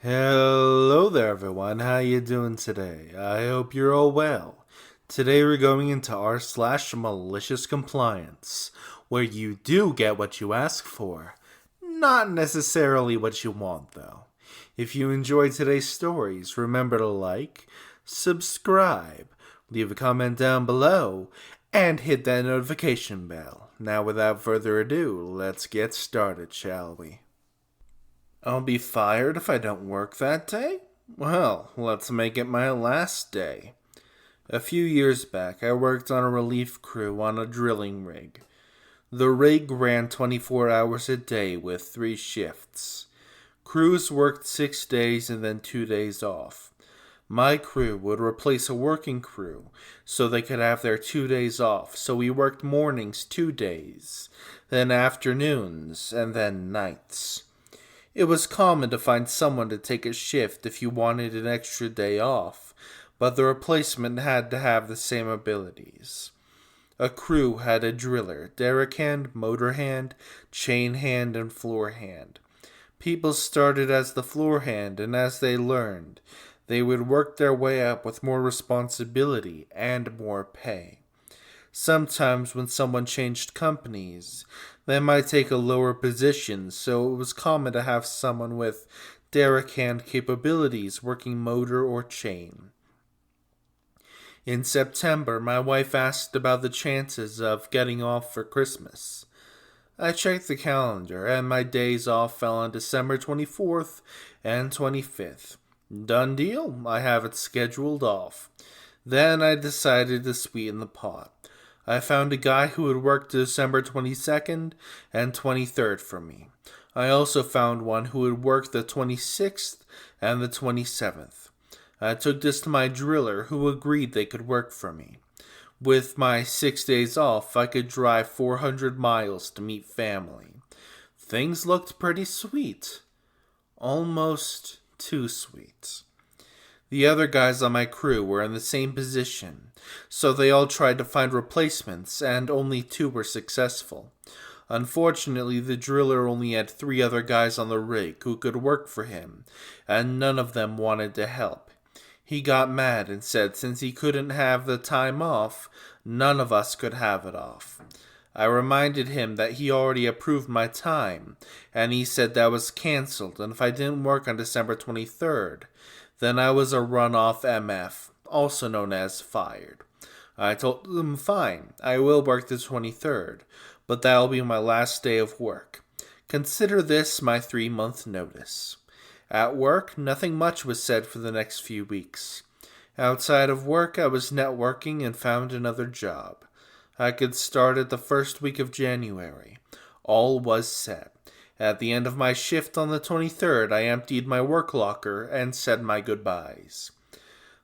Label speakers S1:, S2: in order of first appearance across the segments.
S1: Hello there everyone, how you doing today? I hope you're all well. Today we're going into r/malicious compliance, where you do get what you ask for. Not necessarily what you want though. If you enjoyed today's stories, remember to like, subscribe, leave a comment down below, and hit that notification bell. Now without further ado, let's get started, shall we? I'll be fired if I don't work that day? Well, let's make it my last day. A few years back, I worked on a relief crew on a drilling rig. The rig ran 24 hours a day with 3 shifts. Crews worked 6 days and then 2 days off. My crew would replace a working crew so they could have their 2 days off, so we worked mornings 2 days, then afternoons, and then nights. It was common to find someone to take a shift if you wanted an extra day off, but the replacement had to have the same abilities. A crew had a driller, derrick hand, motor hand, chain hand, and floor hand. People started as the floor hand, and as they learned, they would work their way up with more responsibility and more pay. Sometimes when someone changed companies, they might take a lower position, so it was common to have someone with derrick hand capabilities working motor or chain. In September, my wife asked about the chances of getting off for Christmas. I checked the calendar, and my days off fell on December 24th and 25th. Done deal, I have it scheduled off. Then I decided to sweeten the pot. I found a guy who would work December 22nd and 23rd for me. I also found one who would work the 26th and the 27th. I took this to my driller, who agreed they could work for me. With my 6 days off, I could drive 400 miles to meet family. Things looked pretty sweet. Almost too sweet. The other guys on my crew were in the same position, so they all tried to find replacements, and only 2 were successful. Unfortunately, the driller only had 3 other guys on the rig who could work for him, and none of them wanted to help. He got mad and said since he couldn't have the time off, none of us could have it off. I reminded him that he already approved my time, and he said that was cancelled, and if I didn't work on December 23rd, then I was a runoff MF, also known as fired. I told him fine, I will work the 23rd, but that'll be my last day of work. Consider this my 3-month notice. At work, nothing much was said for the next few weeks. Outside of work, I was networking and found another job. I could start at the first week of January. All was set. At the end of my shift on the 23rd, I emptied my work locker and said my goodbyes.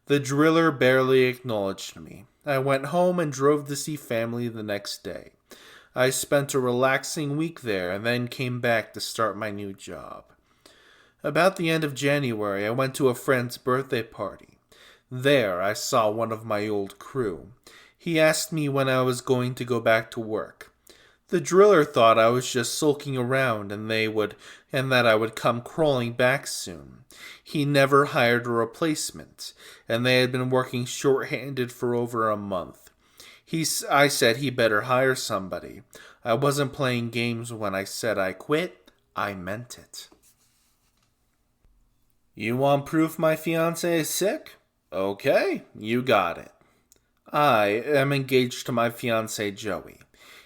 S1: The driller barely acknowledged me. I went home and drove to see family the next day. I spent a relaxing week there and then came back to start my new job. About the end of January, I went to a friend's birthday party. There, I saw one of my old crew. He asked me when I was going to go back to work. The driller thought I was just sulking around and that I would come crawling back soon. He never hired a replacement, and they had been working short-handed for over a month. I said he better hire somebody. I wasn't playing games when I said I quit. I meant it. You want proof my fiancé is sick? Okay, you got it. I am engaged to my fiancé Joey.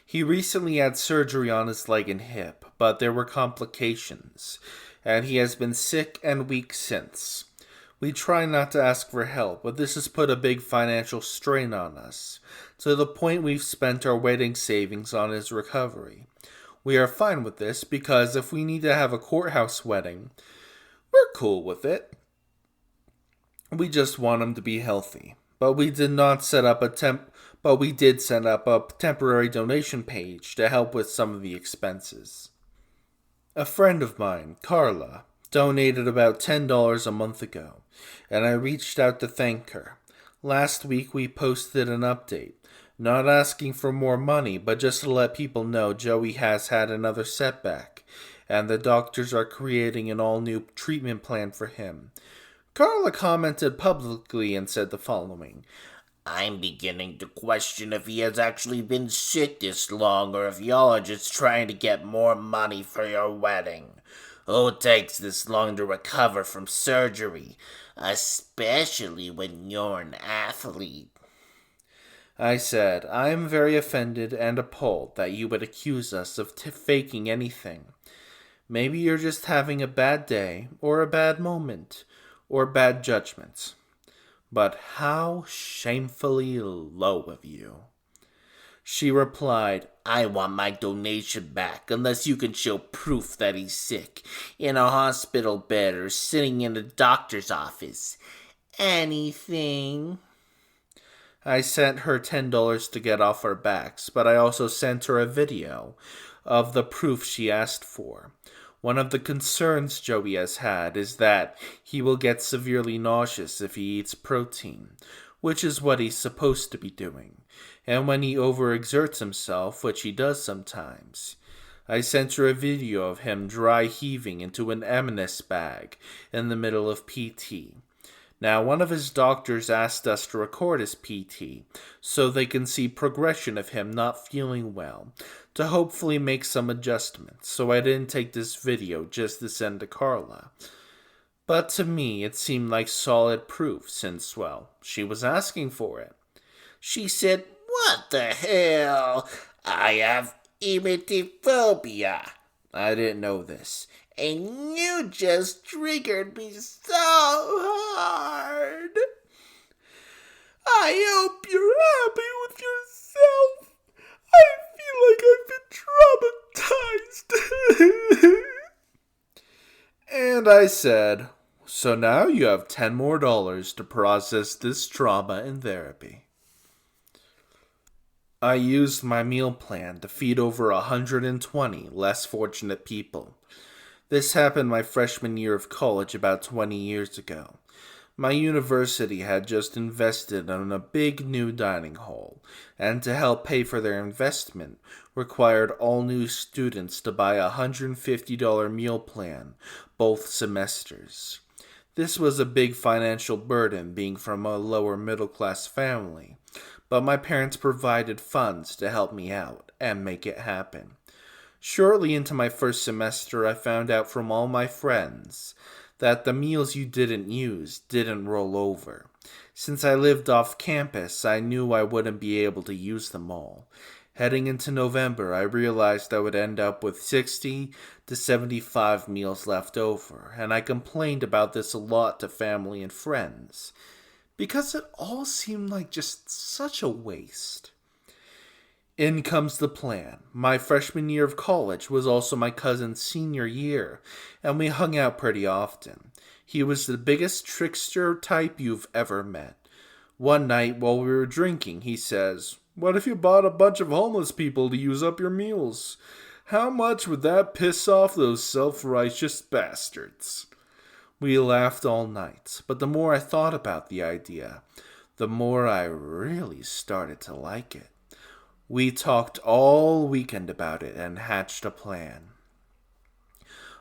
S1: He recently had surgery on his leg and hip, but there were complications, and he has been sick and weak since. We try not to ask for help, but this has put a big financial strain on us, to the point we've spent our wedding savings on his recovery. We are fine with this because if we need to have a courthouse wedding, we're cool with it. We just want him to be healthy. But we did set up a temporary donation page to help with some of the expenses. A friend of mine, Carla, donated about $10 a month ago, and I reached out to thank her. Last week we posted an update, not asking for more money, but just to let people know Joey has had another setback, and the doctors are creating an all-new treatment plan for him. Carla commented publicly and said the following.
S2: I'm beginning to question if he has actually been sick this long or if y'all are just trying to get more money for your wedding. Who takes this long to recover from surgery, especially when you're an athlete?
S1: I said, I am very offended and appalled that you would accuse us of faking anything. Maybe you're just having a bad day, or a bad moment, or bad judgments. But how shamefully low of you. She replied,
S2: I want my donation back unless you can show proof that he's sick, in a hospital bed or sitting in a doctor's office. Anything.
S1: I sent her $10 to get off our backs, but I also sent her a video of the proof she asked for. One of the concerns Joey has had is that he will get severely nauseous if he eats protein, which is what he's supposed to be doing, and when he overexerts himself, which he does sometimes. I sent her a video of him dry heaving into an M&S bag in the middle of PT. Now, one of his doctors asked us to record his PT so they can see progression of him not feeling well, to hopefully make some adjustments, so I didn't take this video just to send to Carla. But to me, it seemed like solid proof since, well, she was asking for it.
S2: She said, What the hell? I have emetophobia.
S1: I didn't know this.
S2: And you just triggered me so hard. I hope you're happy with yourself. I feel like I've been traumatized.
S1: And I said, so now you have $10 more to process this trauma in therapy. I used my meal plan to feed over 120 less fortunate people. This happened my freshman year of college about 20 years ago. My university had just invested in a big new dining hall, and to help pay for their investment, required all new students to buy a $150 meal plan, both semesters. This was a big financial burden being from a lower middle class family, but my parents provided funds to help me out and make it happen. Shortly into my first semester, I found out from all my friends that the meals you didn't use didn't roll over. Since I lived off campus, I knew I wouldn't be able to use them all. Heading into November, I realized I would end up with 60 to 75 meals left over, and I complained about this a lot to family and friends, because it all seemed like just such a waste. In comes the plan. My freshman year of college was also my cousin's senior year, and we hung out pretty often. He was the biggest trickster type you've ever met. One night, while we were drinking, he says, "What if you bought a bunch of homeless people to use up your meals? How much would that piss off those self-righteous bastards?" We laughed all night, but the more I thought about the idea, the more I really started to like it. We talked all weekend about it and hatched a plan.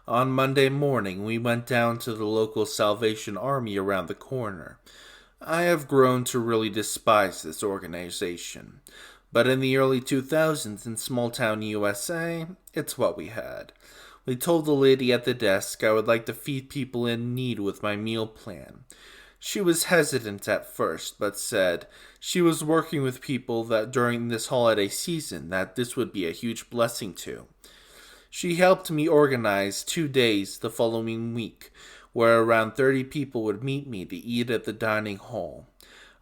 S1: On Monday morning, we went down to the local Salvation Army around the corner. I have grown to really despise this organization, but in the early 2000s in small-town USA, it's what we had. We told the lady at the desk I would like to feed people in need with my meal plan. She was hesitant at first, but said she was working with people that during this holiday season that this would be a huge blessing to. She helped me organize 2 days the following week, where around 30 people would meet me to eat at the dining hall.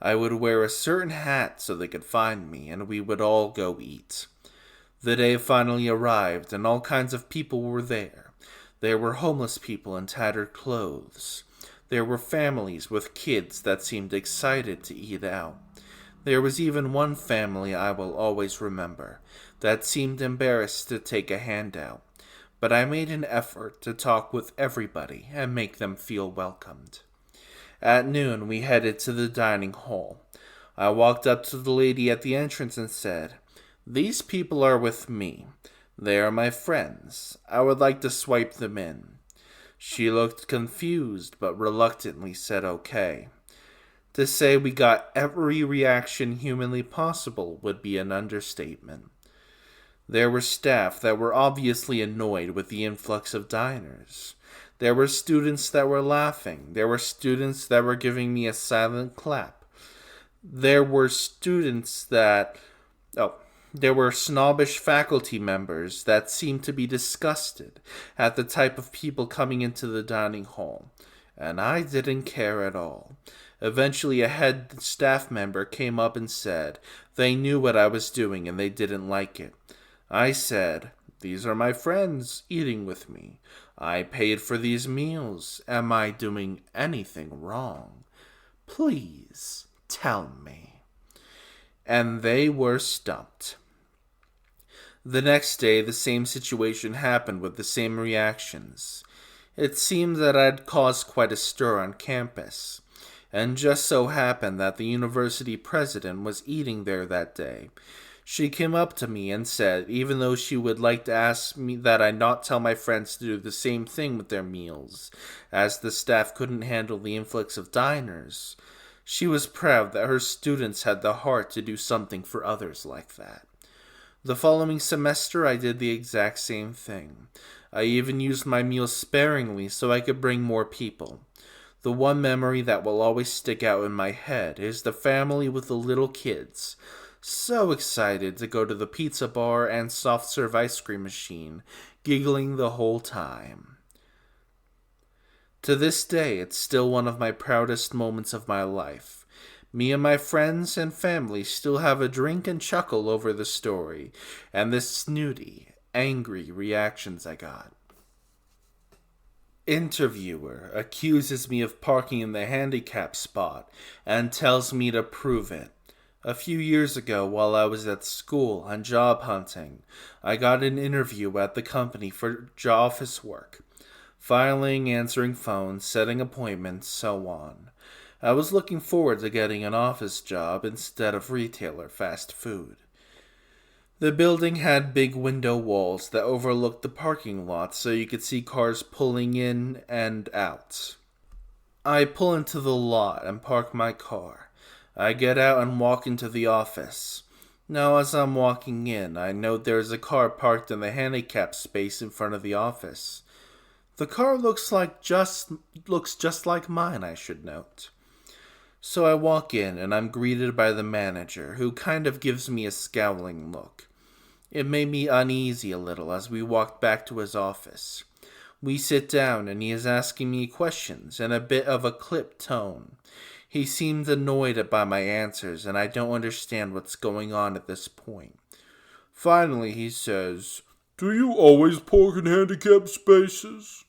S1: I would wear a certain hat so they could find me, and we would all go eat. The day finally arrived, and all kinds of people were there. There were homeless people in tattered clothes. There were families with kids that seemed excited to eat out. There was even one family I will always remember that seemed embarrassed to take a handout, but I made an effort to talk with everybody and make them feel welcomed. At noon, we headed to the dining hall. I walked up to the lady at the entrance and said, "These people are with me. They are my friends. I would like to swipe them in. She looked confused, but reluctantly said okay. To say we got every reaction humanly possible would be an understatement. There were staff that were obviously annoyed with the influx of diners. There were students that were laughing. There were students that were giving me a silent clap. There were students that. Oh, there were snobbish faculty members that seemed to be disgusted at the type of people coming into the dining hall. And I didn't care at all. Eventually, a head staff member came up and said they knew what I was doing and they didn't like it. I said, "These are my friends eating with me. I paid for these meals. Am I doing anything wrong? Please tell me." And they were stumped. The next day, the same situation happened with the same reactions. It seemed that I'd caused quite a stir on campus, and just so happened that the university president was eating there that day. She came up to me and said, even though she would like to ask me that I not tell my friends to do the same thing with their meals, as the staff couldn't handle the influx of diners, she was proud that her students had the heart to do something for others like that. The following semester, I did the exact same thing. I even used my meals sparingly so I could bring more people. The one memory that will always stick out in my head is the family with the little kids, so excited to go to the pizza bar and soft serve ice cream machine, giggling the whole time. To this day, it's still one of my proudest moments of my life. Me and my friends and family still have a drink and chuckle over the story and the snooty, angry reactions I got. Interviewer accuses me of parking in the handicap spot and tells me to prove it. A few years ago, while I was at school on job hunting, I got an interview at the company for office work. Filing, answering phones, setting appointments, so on. I was looking forward to getting an office job instead of retail or fast food. The building had big window walls that overlooked the parking lot so you could see cars pulling in and out. I pull into the lot and park my car. I get out and walk into the office. Now, as I'm walking in, I note there is a car parked in the handicap space in front of the office. The car looks just like mine, I should note. So I walk in and I'm greeted by the manager, who kind of gives me a scowling look. It made me uneasy a little as we walked back to his office. We sit down and he is asking me questions in a bit of a clipped tone. He seemed annoyed by my answers, and I don't understand what's going on at this point. Finally, he says, "Do you always park in handicapped spaces?"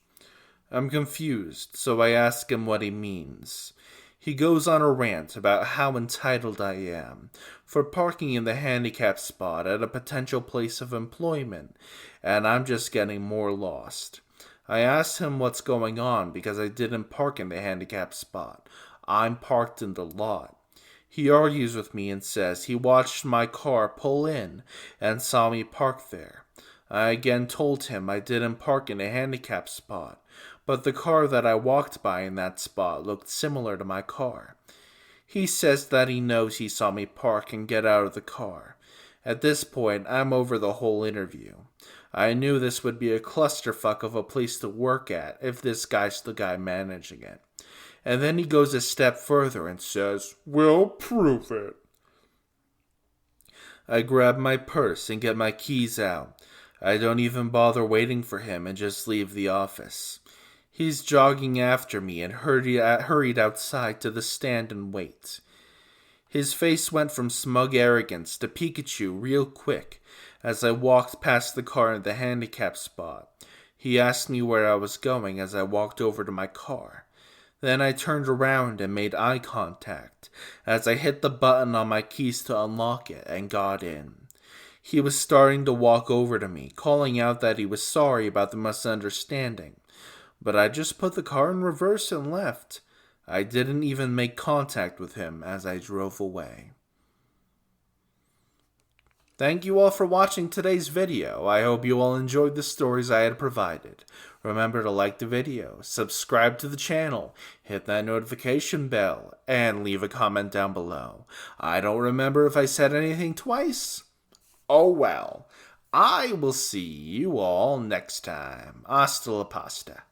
S1: I'm confused, so I ask him what he means. He goes on a rant about how entitled I am for parking in the handicap spot at a potential place of employment, and I'm just getting more lost. I asked him what's going on because I didn't park in the handicap spot. I'm parked in the lot. He argues with me and says he watched my car pull in and saw me park there. I again told him I didn't park in a handicap spot, but the car that I walked by in that spot looked similar to my car. He says that he knows he saw me park and get out of the car. At this point, I'm over the whole interview. I knew this would be a clusterfuck of a place to work at if this guy's the guy managing it. And then he goes a step further and says, "Well, prove it." I grab my purse and get my keys out. I don't even bother waiting for him and just leave the office. He's jogging after me and hurried outside to the stand and wait. His face went from smug arrogance to Pikachu real quick as I walked past the car in the handicap spot. He asked me where I was going as I walked over to my car. Then I turned around and made eye contact as I hit the button on my keys to unlock it and got in. He was starting to walk over to me, calling out that he was sorry about the misunderstanding, but I just put the car in reverse and left. I didn't even make contact with him as I drove away. Thank you all for watching today's video. I hope you all enjoyed the stories I had provided. Remember to like the video, subscribe to the channel, hit that notification bell, and leave a comment down below. I don't remember if I said anything twice. Oh well. I will see you all next time. Hasta la pasta.